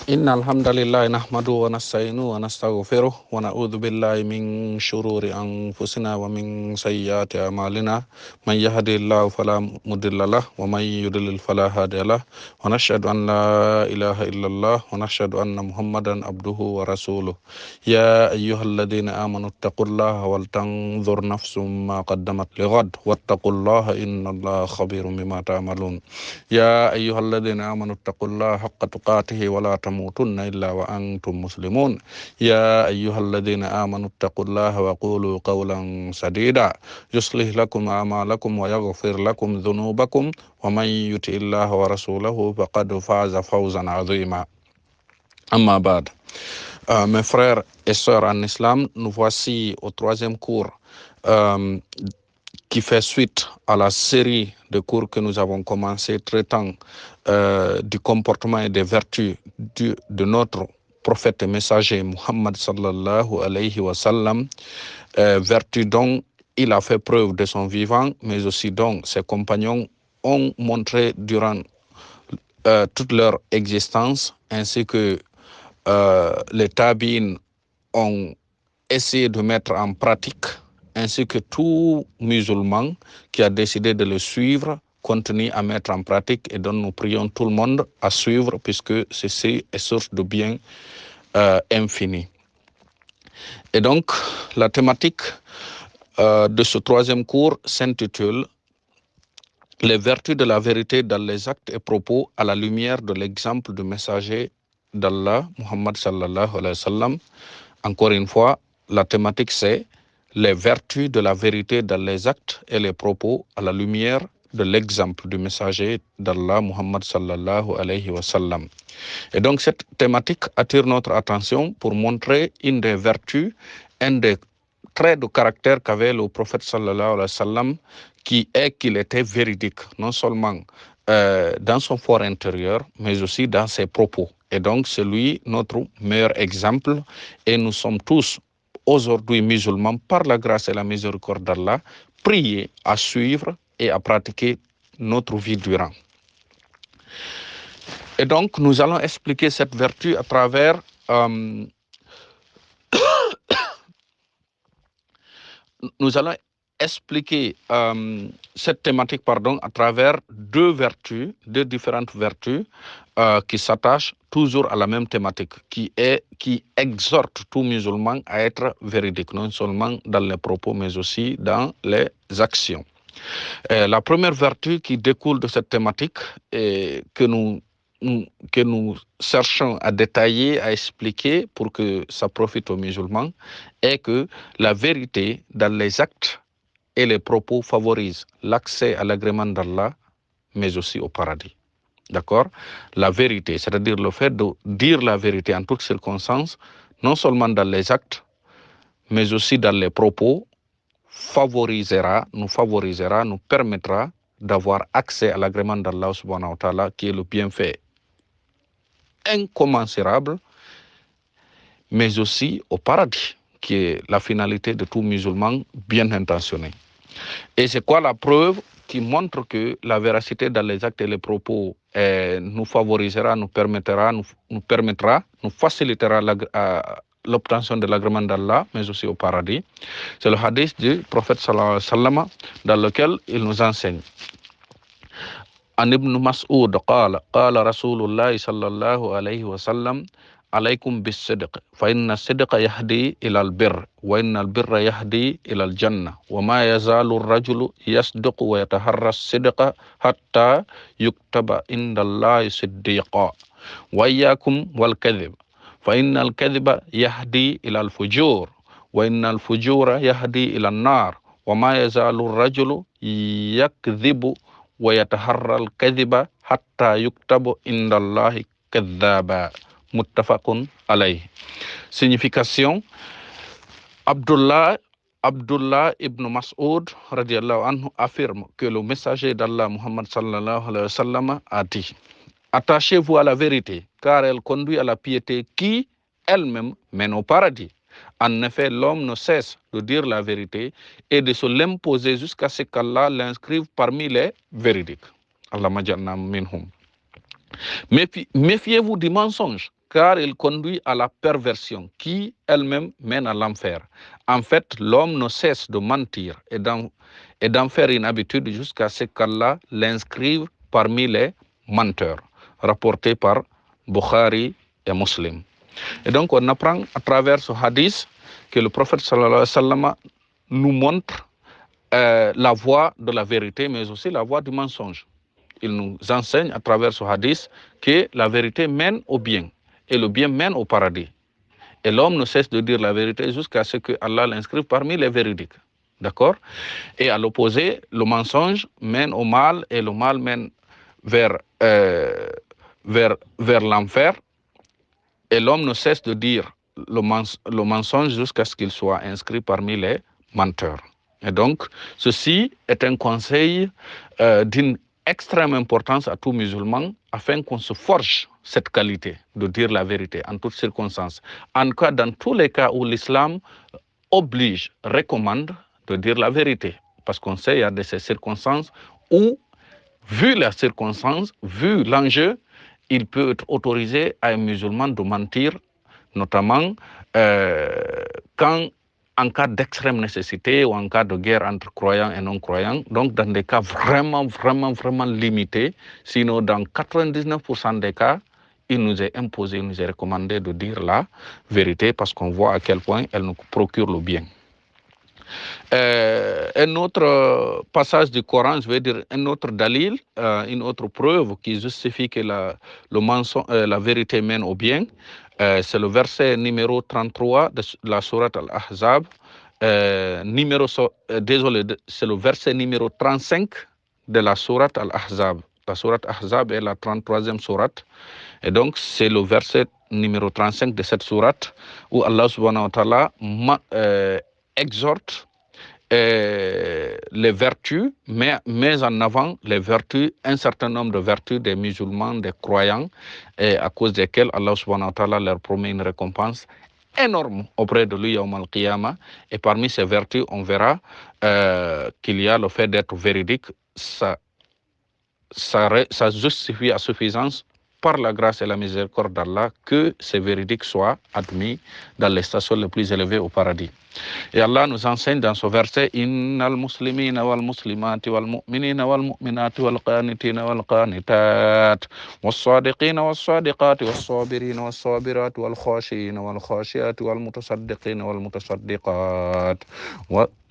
إن الحمد لله نحمده ونستعينه ونستغفره ونعوذ بالله من شرور أنفسنا ومن سيئات أعمالنا من يهدي الله فلا مضل له ومن يضلل فلا هادي له ونشهد أن لا إله إلا الله ونشهد أن محمدا عبده ورسوله يا أيها الذين آمنوا اتقوا الله ولتنظر نفس ما قدمت لغد واتقوا الله إن الله خبير بما تعملون يا أيها الذين آمنوا اتقوا الله حق تقاته ولا تموتن إلا وأنتم مسلمون يا أيها الذين آمنوا اتقوا الله وقولوا قولا سديدا يصلح لكم أعمالكم ويغفر لكم ذنوبكم ومن يطع الله ورسوله فقد فاز فوزا عظيما. Amma ba'd. Mes frères et sœurs en islam, nous voici au troisième cours qui fait suite à la série de cours que nous avons commencé traitant du comportement et des vertus de notre prophète et messager Muhammad sallallahu alayhi wa sallam, vertus dont il a fait preuve de son vivant, mais aussi dont ses compagnons ont montré durant toute leur existence, ainsi que les tabi'in ont essayé de mettre en pratique, ainsi que tout musulman qui a décidé de le suivre continue à mettre en pratique et dont nous prions tout le monde à suivre, puisque ceci est source de bien infini. Et donc, la thématique de ce troisième cours s'intitule « Les vertus de la vérité dans les actes et propos à la lumière de l'exemple du messager d'Allah, Muhammad sallallahu alayhi wa sallam ». Encore une fois, la thématique c'est les vertus de la vérité dans les actes et les propos à la lumière de l'exemple du messager d'Allah, Muhammad sallallahu alayhi wa sallam. Et donc cette thématique attire notre attention pour montrer une des vertus, un des traits de caractère qu'avait le prophète sallallahu alayhi wa sallam, qui est qu'il était véridique, non seulement dans son fort intérieur, mais aussi dans ses propos. Et donc, c'est lui notre meilleur exemple. Et nous sommes tous, aujourd'hui musulmans, par la grâce et la miséricorde d'Allah, priés à suivre et à pratiquer notre vie durant. Et donc, nous allons expliquer cette vertu à travers nous allons expliquer cette thématique à travers deux différentes vertus qui s'attachent toujours à la même thématique, qui exhorte tout musulman à être véridique, non seulement dans les propos, mais aussi dans les actions. La première vertu qui découle de cette thématique et que nous cherchons à détailler, à expliquer pour que ça profite aux musulmans, est que la vérité dans les actes et les propos favorise l'accès à l'agrément d'Allah, mais aussi au paradis. D'accord? La vérité, c'est-à-dire le fait de dire la vérité en toutes circonstances, non seulement dans les actes, mais aussi dans les propos, nous permettra d'avoir accès à l'agrément d'Allah subhanahu wa ta'ala, qui est le bienfait incommensurable, mais aussi au paradis, qui est la finalité de tout musulman bien intentionné. Et c'est quoi la preuve qui montre que la véracité dans les actes et les propos nous favorisera, nous facilitera l'obtention de l'agrément d'Allah, mais aussi au paradis? C'est le hadith du prophète sallallahu alayhi wa sallam, dans lequel il nous enseigne. An ibn Mas'ud qala Rasulullah sallallahu alayhi wa sallam, alaykum bis-sidq fa inna as-sidqa yahdi ila al-birr wa inna al-birra yahdi ila al-jannah wa ma yazalu ar-rajulu yasduqu wa yataharra as-sidqa hatta yuktaba inda Allahi siddiqa wa iyyakum wal kadhib fa inna al-kadhiba yahdi ila al-fujur wa inna al-fujura yahdi ila an-nar wa ma yazalu ar-rajulu yakdhibu wa yataharra al-kadhiba hatta yuktabu inda Allahi kadhaba. Muttafaqun alayhi. Signification: Abdullah ibn Mas'ud radiallahu anhu affirme que le messager d'Allah Muhammad sallallahu alayhi wa sallam a dit: attachez-vous à la vérité, car elle conduit à la piété qui elle-même mène au paradis. En effet, l'homme ne cesse de dire la vérité et de se l'imposer jusqu'à ce qu'Allah l'inscrive parmi les véridiques. Allahumma ja'alna minhum. Méfiez-vous du mensonge, car il conduit à la perversion qui elle-même mène à l'enfer. En fait, l'homme ne cesse de mentir et d'en faire une habitude jusqu'à ce qu'Allah l'inscrive parmi les menteurs, rapporté par Bukhari et Muslim. Et donc on apprend à travers ce hadith que le prophète sallallahu alayhi wa sallam nous montre la voie de la vérité, mais aussi la voie du mensonge. Il nous enseigne à travers ce hadith que la vérité mène au bien et le bien mène au paradis. Et l'homme ne cesse de dire la vérité jusqu'à ce que Allah l'inscrive parmi les véridiques. D'accord? Et à l'opposé, le mensonge mène au mal et le mal mène vers l'enfer. Et l'homme ne cesse de dire le mensonge jusqu'à ce qu'il soit inscrit parmi les menteurs. Et donc, ceci est un conseil d'une extrême importance à tout musulman afin qu'on se forge cette qualité de dire la vérité en toutes circonstances. En cas, dans tous les cas où l'islam oblige, recommande de dire la vérité. Parce qu'on sait, il y a de ces circonstances où, vu la circonstance, vu l'enjeu, il peut être autorisé à un musulman de mentir, notamment quand en cas d'extrême nécessité ou en cas de guerre entre croyants et non-croyants, donc dans des cas vraiment limités, sinon dans 99% des cas, il nous est imposé, il nous est recommandé de dire la vérité parce qu'on voit à quel point elle nous procure le bien. Un autre passage du Coran, je vais dire un autre dalil, une autre preuve qui justifie que la vérité mène au bien, c'est le verset numéro 33 de la sourate Al-Ahzab. C'est le verset numéro 35 de la sourate Al-Ahzab. La sourate Ahzab est la 33e sourate. Et donc, c'est le verset numéro 35 de cette sourate où Allah subhanahu wa ta'ala exhorte les vertus, met en avant les vertus, un certain nombre de vertus des musulmans, des croyants, et à cause desquelles Allah subhanahu wa ta'ala leur promet une récompense énorme auprès de lui Yawm al-Qiyamah. Et parmi ces vertus, on verra qu'il y a le fait d'être véridique. Ça justifie à suffisance par la grâce et la miséricorde d'Allah que ces véridiques soient admis dans les stations les plus élevées au paradis. Et Allah nous enseigne dans ce verset Innal muslimina wal muslimati wal mu'minina wal mu'minati wal qanitina wal qanitat was sadiqina was sadiqati was sabirina was sabirati wal khashina wal khashiati wal mutasaddiqina wal mutasaddiqat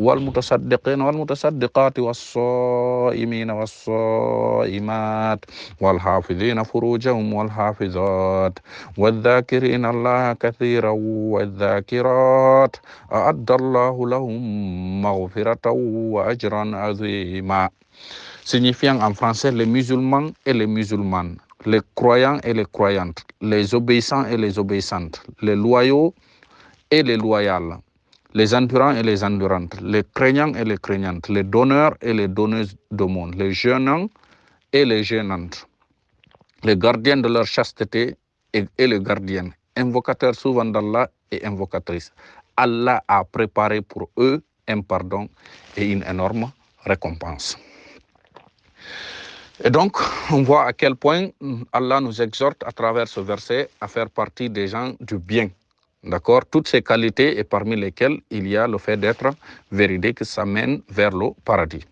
والمتصدقين والمتصدقات والصائمين والصائمات والحافظين فروجهم والحافظات والذاكرين الله كثيرا والذاكرات أعد الله لهم مغفرة وأجرا عظيما. Signifiant en français les musulmans et les musulmanes, les croyants et les croyantes, les obéissants et les obéissantes, les loyaux et les loyales, les endurants et les endurantes, les craignants et les craignantes, les donneurs et les donneuses d'aumône, les jeûnants et les jeûnantes, les gardiens de leur chasteté et les gardiennes, invocateurs souvent d'Allah et invocatrices. Allah a préparé pour eux un pardon et une énorme récompense. Et donc, on voit à quel point Allah nous exhorte à travers ce verset à faire partie des gens du bien. D'accord? Toutes ces qualités et parmi lesquelles il y a le fait d'être véridique, ça mène vers le paradis.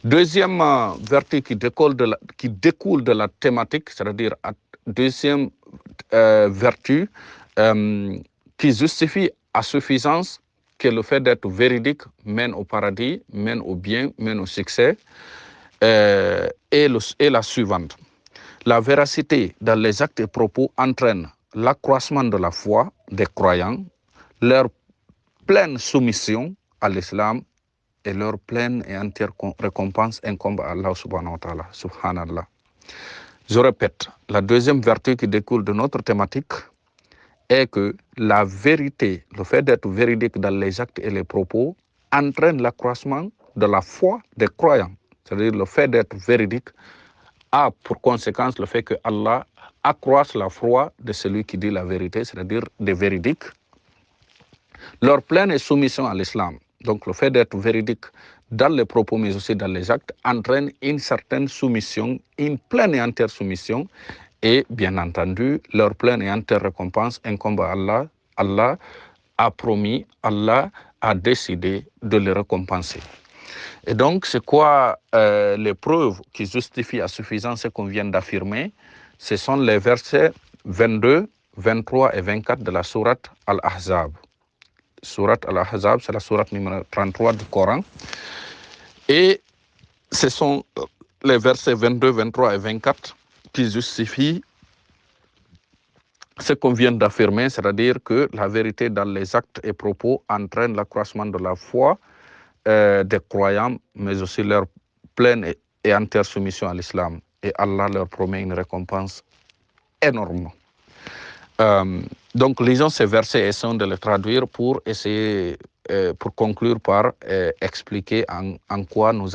Deuxième vertu qui découle de la thématique, c'est-à-dire deuxième vertu qui justifie à suffisance que le fait d'être véridique mène au paradis, mène au bien, mène au succès, est la suivante. La véracité dans les actes et propos entraîne l'accroissement de la foi des croyants, leur pleine soumission à l'islam et leur pleine et entière récompense incombe à Allah subhanahu wa ta'ala. Subhanallah. Je répète, la deuxième vertu qui découle de notre thématique est que la vérité, le fait d'être véridique dans les actes et les propos, entraîne l'accroissement de la foi des croyants. C'est-à-dire le fait d'être véridique a pour conséquence le fait que Allah accroisse la foi de celui qui dit la vérité, c'est-à-dire des véridiques, leur pleine soumission à l'islam. Donc le fait d'être véridique dans les propos mais aussi dans les actes entraîne une certaine soumission, une pleine et entière soumission Et bien entendu, leur pleine et entière récompense incombe à Allah. Allah a promis, Allah a décidé de les récompenser. Et donc, c'est quoi les preuves qui justifient à suffisance ce qu'on vient d'affirmer? Ce sont les versets 22, 23 et 24 de la sourate Al-Ahzab. Sourate Al-Ahzab, c'est la sourate numéro 33 du Coran. Et ce sont les versets 22, 23 et 24 qui justifient ce qu'on vient d'affirmer, c'est-à-dire que la vérité dans les actes et propos entraîne l'accroissement de la foi des croyants, mais aussi leur pleine et entière soumission à l'islam. Et Allah leur promet une récompense énorme. Donc, lisons ces versets et essayons de les traduire pour essayer, pour conclure par expliquer en quoi nous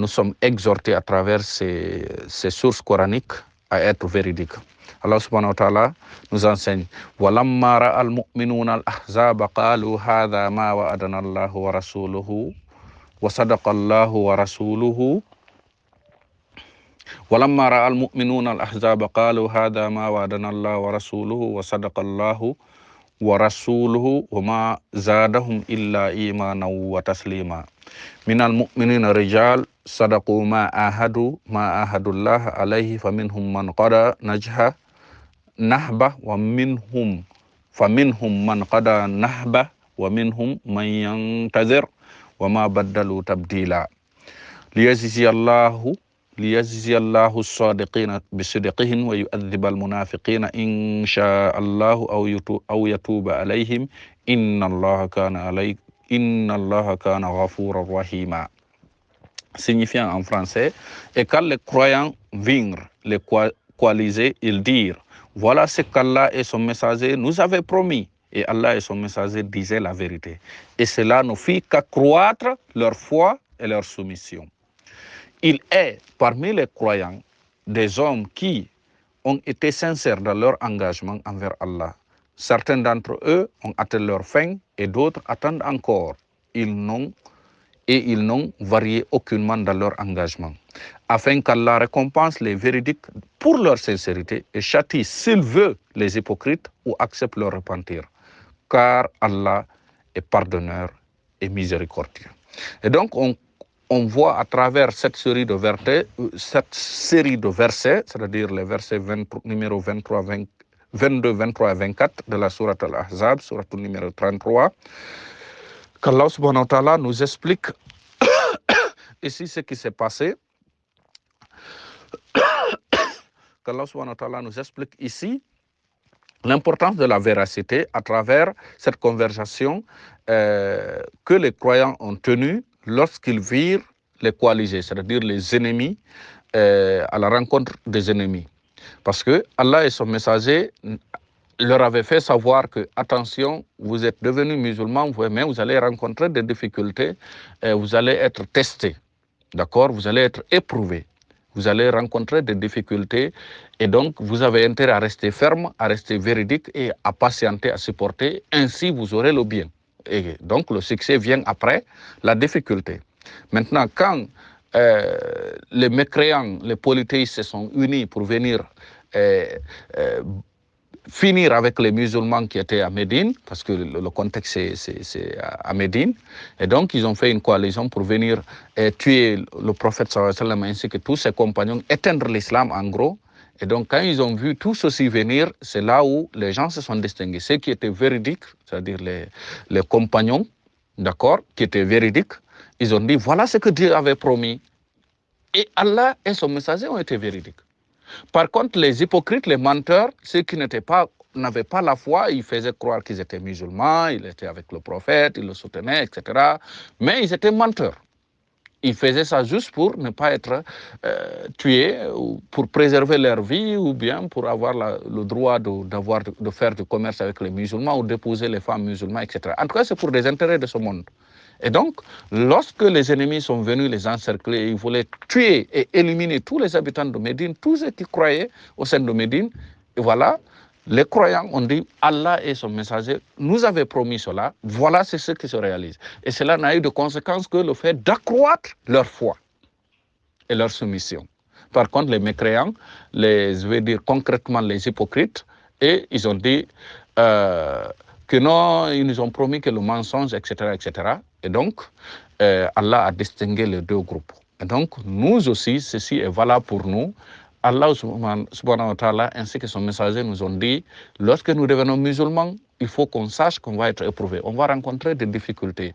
sommes exhortés à travers ces sources coraniques à être véridiques. Allah subhanahu wa ta'ala nous enseigne وَلَمَّا رَأَى الْمُؤْمِنُونَ الْأَحْزَابَ قَالُوا هَذَا مَا وَعَدَنَا اللَّهُ وَرَسُولُهُ وَصَدَقَ اللَّهُ وَرَسُولُهُ وَلَمَّا رَأَى الْمُؤْمِنُونَ الْأَحْزَابَ قَالُوا هَذَا مَا وَعَدَنَا اللَّهُ وَرَسُولُهُ وَصَدَقَ اللَّهُ ورسوله وما زادهم إلا إيمانا وتسليما من المؤمنين رجال صدقوا ما عاهدوا الله عليه فمنهم من قضى نهبه فمنهم من قضى نهبه ومنهم من ينتظر وما بدلوا تبديلا ليجزي الله الصادقين بصدقهم ويؤذب المنافقين إن شاء الله أو يتوب عليهم إن الله كان غفورا رحيما. Signifiant en français, et quand les croyants vinrent les coaliser, ils dirent, voilà ce qu'Allah et son messager nous avaient promis. Et Allah et son messager disaient la vérité. Et cela ne fit qu'accroître leur foi et leur soumission. Il est parmi les croyants des hommes qui ont été sincères dans leur engagement envers Allah. Certains d'entre eux ont atteint leur fin et d'autres attendent encore. Ils n'ont varié aucunement dans leur engagement, afin qu'Allah récompense les véridiques pour leur sincérité et châtie, s'il veut, les hypocrites ou accepte leur repentir. Car Allah est pardonneur et miséricordieux. Et donc, on voit à travers cette série de versets, c'est-à-dire les versets numéro 22, 23 et 24 de la sourate Al-Ahzab, sourate numéro 33, qu'Allah subhanahu wa ta'ala nous explique ici ce qui s'est passé. Qu'Allah subhanahu wa ta'ala nous explique ici l'importance de la véracité à travers cette conversation que les croyants ont tenue lorsqu'ils virent les coalisés, c'est-à-dire les ennemis, à la rencontre des ennemis. Parce que Allah et son messager leur avaient fait savoir que, attention, vous êtes devenus musulmans, mais vous allez rencontrer des difficultés, vous allez être testés, d'accord? Vous allez être éprouvés, vous allez rencontrer des difficultés, et donc vous avez intérêt à rester ferme, à rester véridique et à patienter, à supporter, ainsi vous aurez le bien. Et donc le succès vient après la difficulté. Maintenant, quand les mécréants, les polythéistes se sont unis pour venir finir avec les musulmans qui étaient à Médine, parce que le contexte c'est à Médine, et donc ils ont fait une coalition pour venir tuer le prophète sallallahu alayhi wa sallam ainsi que tous ses compagnons, éteindre l'islam en gros. Et donc quand ils ont vu tout ceci venir, c'est là où les gens se sont distingués. Ceux qui étaient véridiques, c'est-à-dire les compagnons, d'accord, qui étaient véridiques, ils ont dit voilà ce que Dieu avait promis. Et Allah et son messager ont été véridiques. Par contre, les hypocrites, les menteurs, ceux qui n'avaient pas la foi, ils faisaient croire qu'ils étaient musulmans, ils étaient avec le prophète, ils le soutenaient, etc. Mais ils étaient menteurs. Ils faisaient ça juste pour ne pas être tués, ou pour préserver leur vie, ou bien pour avoir le droit de faire du commerce avec les musulmans ou d'épouser les femmes musulmanes, etc. En tout cas, c'est pour des intérêts de ce monde. Et donc, lorsque les ennemis sont venus les encercler, ils voulaient tuer et éliminer tous les habitants de Médine, tous ceux qui croyaient au sein de Médine. Et voilà, les croyants ont dit, Allah et son messager nous avaient promis cela, voilà c'est ce qui se réalise. Et cela n'a eu de conséquence que le fait d'accroître leur foi et leur soumission. Par contre, les mécréants, je vais dire concrètement les hypocrites, et ils ont dit que non, ils nous ont promis que le mensonge, etc., etc. Et donc, Allah a distingué les deux groupes. Et donc, nous aussi, ceci est valable pour nous. Allah subhanahu wa ta'ala ainsi que son messager nous ont dit, lorsque nous devenons musulmans, il faut qu'on sache qu'on va être éprouvé. On va rencontrer des difficultés.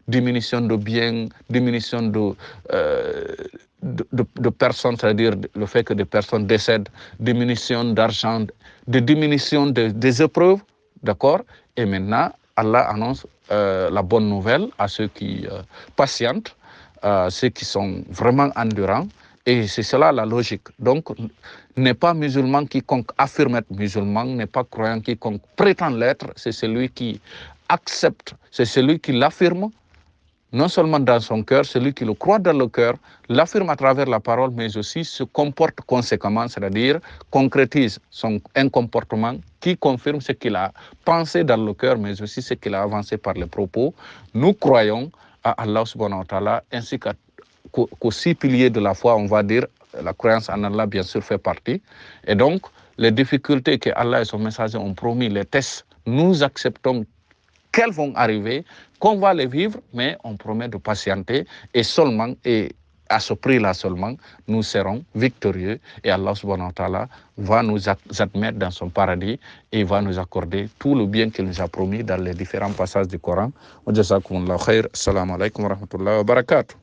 Diminution de biens, diminution de personnes, c'est-à-dire le fait que des personnes décèdent, diminution d'argent, diminution des épreuves, d'accord? Et maintenant, Allah annonce la bonne nouvelle à ceux qui patientent, ceux qui sont vraiment endurants, et c'est cela la logique. Donc, n'est pas musulman quiconque affirme être musulman, n'est pas croyant quiconque prétend l'être, c'est celui qui accepte, c'est celui qui l'affirme, non seulement dans son cœur, celui qui le croit dans le cœur, l'affirme à travers la parole, mais aussi se comporte conséquemment, c'est-à-dire concrétise un comportement qui confirme ce qu'il a pensé dans le cœur, mais aussi ce qu'il a avancé par les propos. Nous croyons à Allah subhanahu wa ta'ala, ainsi qu'aux 6 piliers de la foi, on va dire, la croyance en Allah bien sûr fait partie. Et donc, les difficultés que Allah et son messager ont promis, les tests, nous acceptons qu'elles vont arriver, qu'on va les vivre, mais on promet de patienter et seulement, et à ce prix-là seulement, nous serons victorieux et Allah subhanahu wa ta'ala va nous admettre dans son paradis et va nous accorder tout le bien qu'il nous a promis dans les différents passages du Coran. Wa jazakumullahu khair. Assalamu alaikum wa rahmatullahi wa barakatuh.